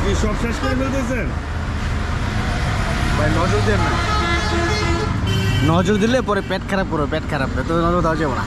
কি সব শেষ করে ফেলতেছেন? ভাই নজর দেন না, নজর দিলে পরে পেট খারাপ করবে, পেট খারাপ তো নজর দেওয়া যাবে না।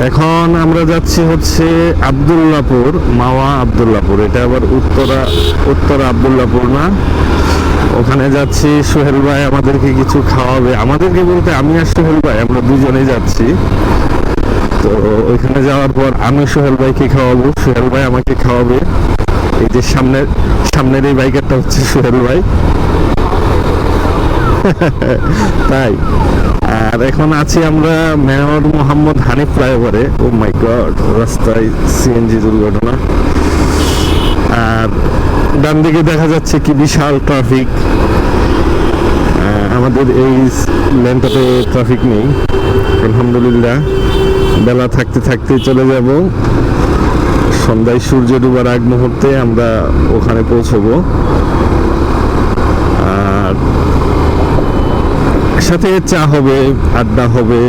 এখন আমরা যাচ্ছি হচ্ছে আব্দুল্লাপুর, মাওয়া আব্দুল্লাপুর। এটা আবার উত্তরা আব্দুল্লাপুর না। ওখানে যাচ্ছি, সোহেল ভাই আমাদেরকে কিছু খাওয়াবে। আমাদেরকে বলতে আমি আর সোহেল ভাই, আমরা দুজনেই যাচ্ছি। তো ওইখানে যাওয়ার পর আমি সোহেল ভাইকে খাওয়াবো, সোহেল ভাই আমাকে খাওয়াবে। এই যে সামনের এই বাইকারটা হচ্ছে সোহেল ভাই। তাই। আর এখন আছি আমরা মেয়র মোহাম্মদ হানিফ ফ্লাইওভারে। ও মাই গড, রাস্তায় সিএনজি দুর্ঘটনা। আর ডান দিকে দেখা যাচ্ছে কি বিশাল ট্রাফিক। আমাদের এই লেনটাতে ট্রাফিক নেই আলহামদুলিল্লাহ। বেলা থাকতে থাকতে চলে যাব, সন্ধ্যায় সূর্য ডুবার আগ মুহূর্তে আমরা ওখানে পৌঁছবো। আর সাথে চা হবে, আড্ডা হবে।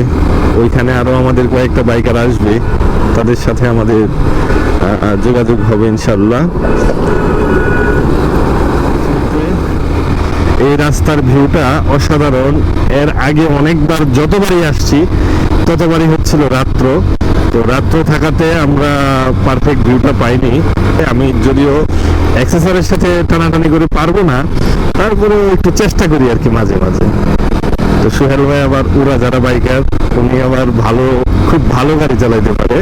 ওইখানে আরো আমাদের কয়েকটা বাইকার আসবে, তাদের সাথে আমাদের যোগাযোগ হবে ইনশাল্লাহ। এই রাস্তার ভিউটা অসাধারণ। এর আগে অনেকবার যতবারই আসছি ততবারই হচ্ছিল রাত্র। তো রাত্র থাকাতে আমরা পারফেক্ট ভিউটা পাইনি। আমি যদিও এক্সেসরের সাথে টানাটানি করে পারবো না, তারপরেও একটু চেষ্টা করি আর কি মাঝে মাঝে। তো সোহেল ভাই আবার উড়া যারা বাইকার, উনি আবার খুব ভালো গাড়ি চালাইতে পারে।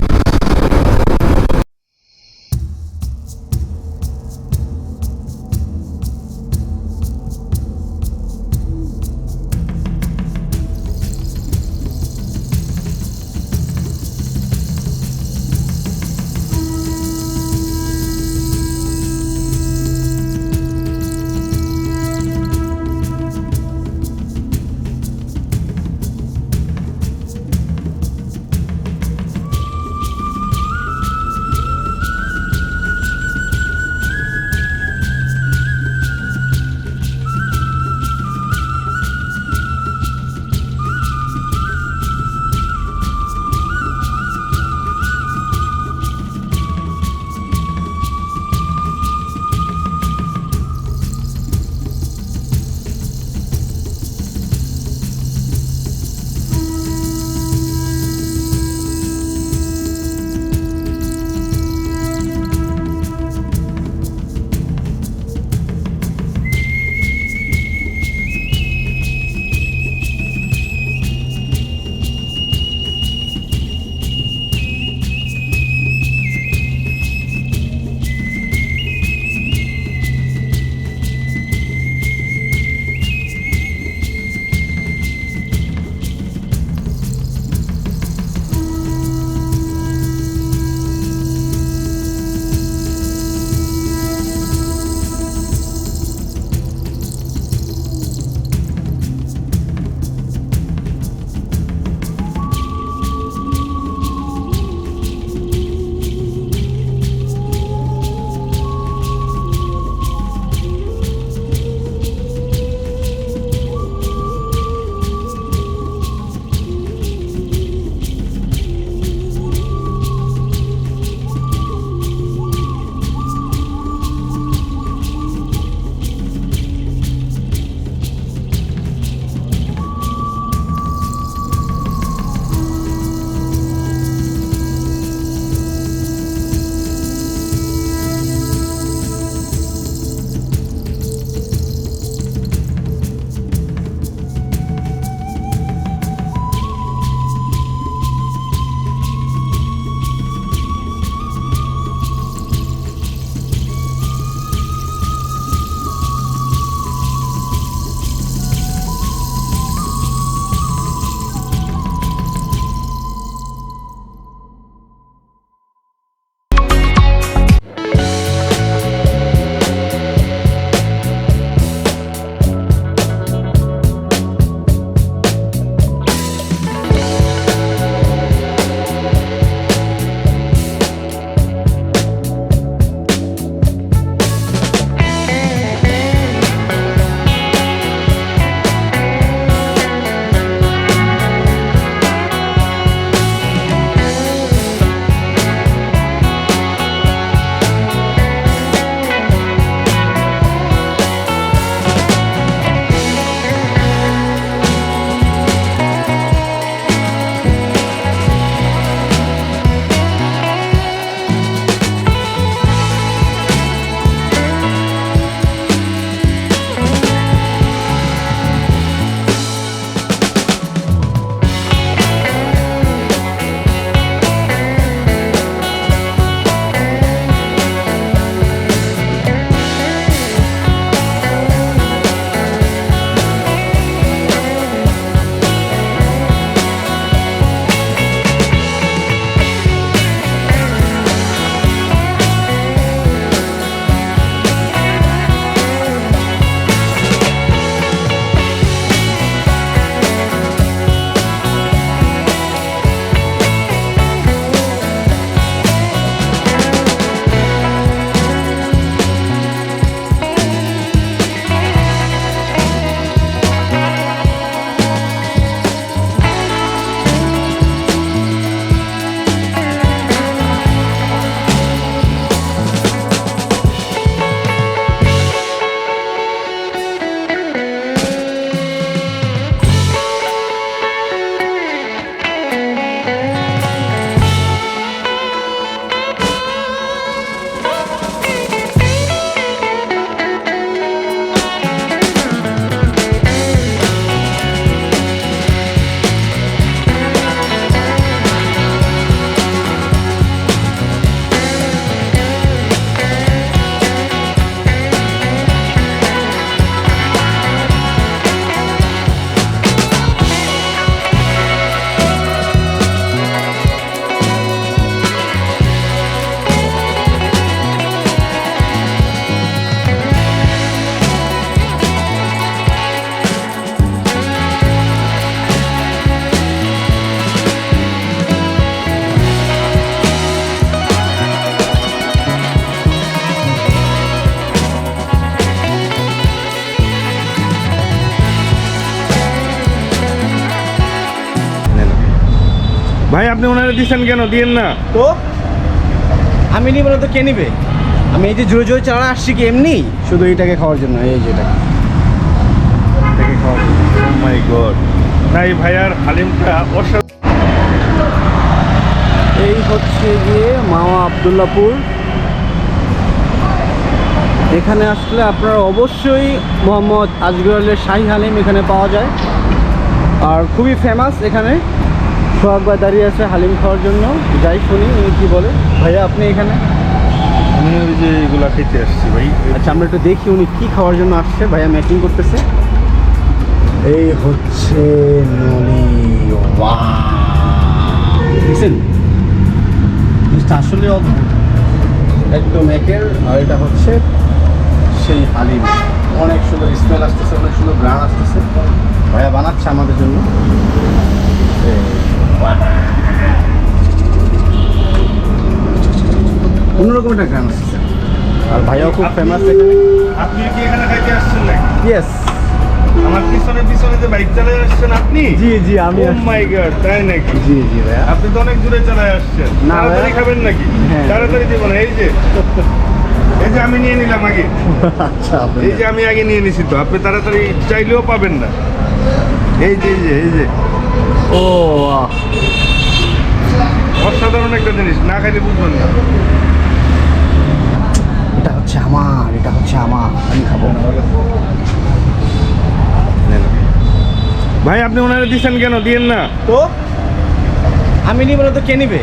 ভাই আপনি ওনারে দিচ্ছেন কেন? দিয়েন না তো আমি নিব না তো কে নিবে? আমি এই যে জোরে জোরে চালা আসছি কি এমনি শুধু এইটাকে খাওয়ার জন্য, এই যে এটাকে খাওয়ার জন্য। মাই গড, তাই ভাইয়ার হালিমটা অসাধারণ। এই হচ্ছে গিয়ে মাওয়া আব্দুল্লাপুর। এখানে আসলে আপনারা অবশ্যই মোহাম্মদ আজগর আলীর শাহী হালিম এখানে পাওয়া যায়, আর খুবই ফেমাস এখানে। সোহাগ ভাই দাঁড়িয়ে আছে হালিম খাওয়ার জন্য, যাই শুনি উনি কী বলে। ভাইয়া আপনি এখানে? আমি ওই যে এগুলা খেতে আসছি ভাই। আচ্ছা আমরা একটু দেখি উনি কী খাওয়ার জন্য আসছে। ভাইয়া ম্যাকিং করতেছে। এই হচ্ছে নলি। দেখছেন জিনিসটা আসলে অদ্ভুত, একদম একের। আর এটা হচ্ছে সেই হালিম, অনেক সুন্দর স্মেল আসতেছে, অনেক সুন্দর গ্রান আসতেছে। ভাইয়া বানাচ্ছে আমাদের জন্য। অন্যরকম একটা গ্রান আসতেছে, আর ভাইয়াও খুব ফেমাস এখানে। আপনি কি এখানে খাইতে আসছেন নাকি? ইয়েস, আমার পিছনে পিছনে যে বাইক চালিয়ে আসছেন আপনি? জি জি আমি ও মাই গড, তাই নাকি? জি জি ভাইয়া। আপনি তো অনেক দূরে চালায় আসছেন। না ভাইয়া। তাড়াতাড়ি খাবেন নাকি? হ্যাঁ। তাড়াতাড়ি দিব না। এই যে এই যে আমি নিয়ে নিলাম আগে। আচ্ছা এই যে আমি আগে নিয়ে নিছি, তো আপনি তাড়াতাড়ি চাইলেও পাবেন না। এই যে এই যে এই যে ও অসাধারণ একটা জিনিস, না খাইলে বুঝবেন না। এটা হচ্ছে আমার, এটা হচ্ছে আমার, আমি খাবো। ভাই আপনি ওনারে দিচ্ছেন কেন? দিয়েন না তো আমি নিব না তো কে নিবে?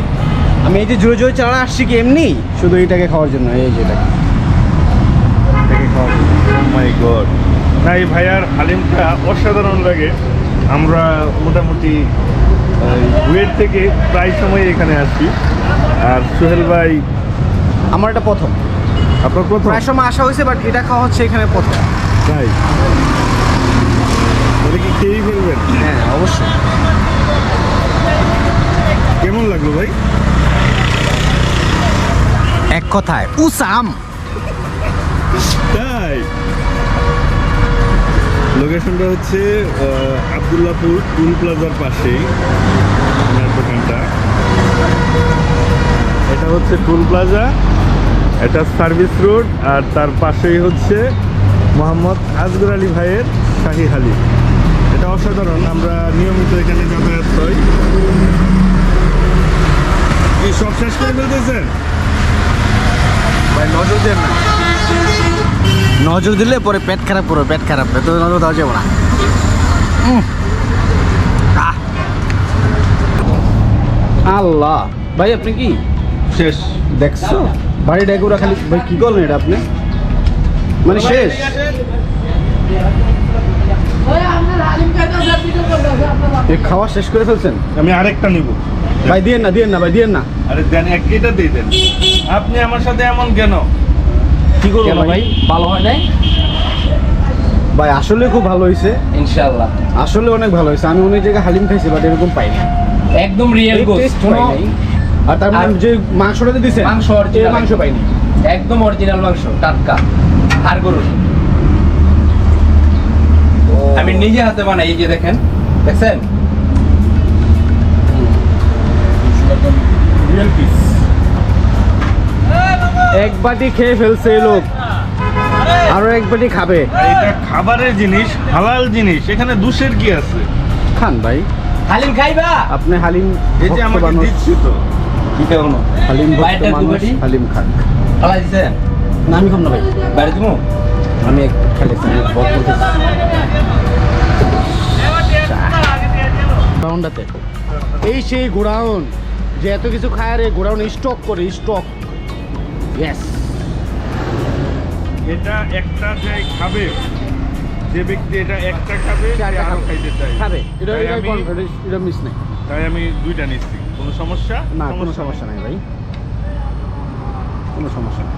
আমি এই যে জোরে জোরে চালা আসছি কি এমনি শুধু এইটাকে খাওয়ার জন্য, এই যে এটাকে খাওয়ার জন্য। মাই গড, তাই ভাইয়ার হালিমটা অসাধারণ লাগে। আমরা মোটামুটি বুয়েট থেকে প্রায় সময় এখানে আসি। আর সোহেল ভাই, আমার এটা প্রথম। আপনার প্রথম? প্রায় সময় আসা হয়েছে, বাট এটা খাওয়া হচ্ছে এখানে প্রথম। তাই ওটা কি খেয়েই ফেলবেন? হ্যাঁ অবশ্যই। কেমন লাগলো ভাই? এক কথায় উসাম। তাই লোকেশনটা হচ্ছে আব্দুল্লাপুর টুল প্লাজার পাশেই আপনার দোকানটা। এটা হচ্ছে টুল প্লাজা, এটা সার্ভিস রোড, আর তার পাশেই হচ্ছে মোহাম্মদ আজগর আলী ভাইয়ের শাহী হালিম। এটা অসাধারণ, আমরা নিয়মিত এখানে যাতায়াত করি। কি সব শেষ করে ফেলতেছেন? ভাই নজর দেন না, নজর দিলে পরে পেট খারাপ করবে, পেট খারাপ। তো নজর দেওয়া যাবে না। আল্লাহ ভাই আপনি কি শেষ দেখছো? বাড়ি ডেকুরা খালি ভাই কি করলেন এটা আপনি? মানে শেষ? এই খাওয়া শেষ করে ফেলছেন? আমি আরেকটা নিব। ভাই দিয়েন না, দিয়েন না ভাই, দিয়েন না। আরে দেন, এটা দিয়ে দেন। আপনি আমার সাথে এমন কেন? কি করবো কেন ভাই, ভালো হয় নাই? ভাই আসলে খুব ভালো হয়েছে, ইনশাআল্লাহ আসলে অনেক ভালো হয়েছে। আমি অনেক জায়গায় হালিম খাইছি, বাট এরকম পাইনি। একদম রিয়েল এই গোস্ত, taste পাই নাই। আর তার মানে আর- যে মাংসটা যে দিছেন, মাংস এই অরিজিনাল মাংস পাইনি। একদম অরিজিনাল মাংস, টাটকা হাড় গরুর। আমি নিজে হাতে বানাই, এই যে দেখেন, দেখছেন? Real piece. এক বাটি খেয়ে ফেলছে এই লোক, আরো এক বাটি খাবে। এটা খাবারের জিনিস, হালাল জিনিস, এখানে দোষের কি আছে? খান ভাই, হালিম খাইবা? আপনি হালিম এই যে ভক্ত আমাকে মানুষ। দিচ্ছি তো। কি খাবো না? হালিম ভক্ত বাইরেটা মানুষ, দুবাটি? হালিম খান। ফালাই দিছেন? না আমি খাম না ভাই, বাইরে তুমি? আমি এক খেলেছি গোডাউনটাতে। এই সেই গোডাউন যে এত কিছু খায়, রে গোডাউন স্টক করে, স্টক। ইয়েস, এটা একটা যে খাবে, যে ব্যক্তি এটা একটা খাবে, সে চারটা আরো খাবে। খাইতে চাই। খাবে, এটা তাই এটা আমি- confidence, এটা মিস নেই। তাই আমি দুইটা নিচ্ছি। কোনো সমস্যা? না কোনো সমস্যা নাই ভাই, কোনো সমস্যা নেই।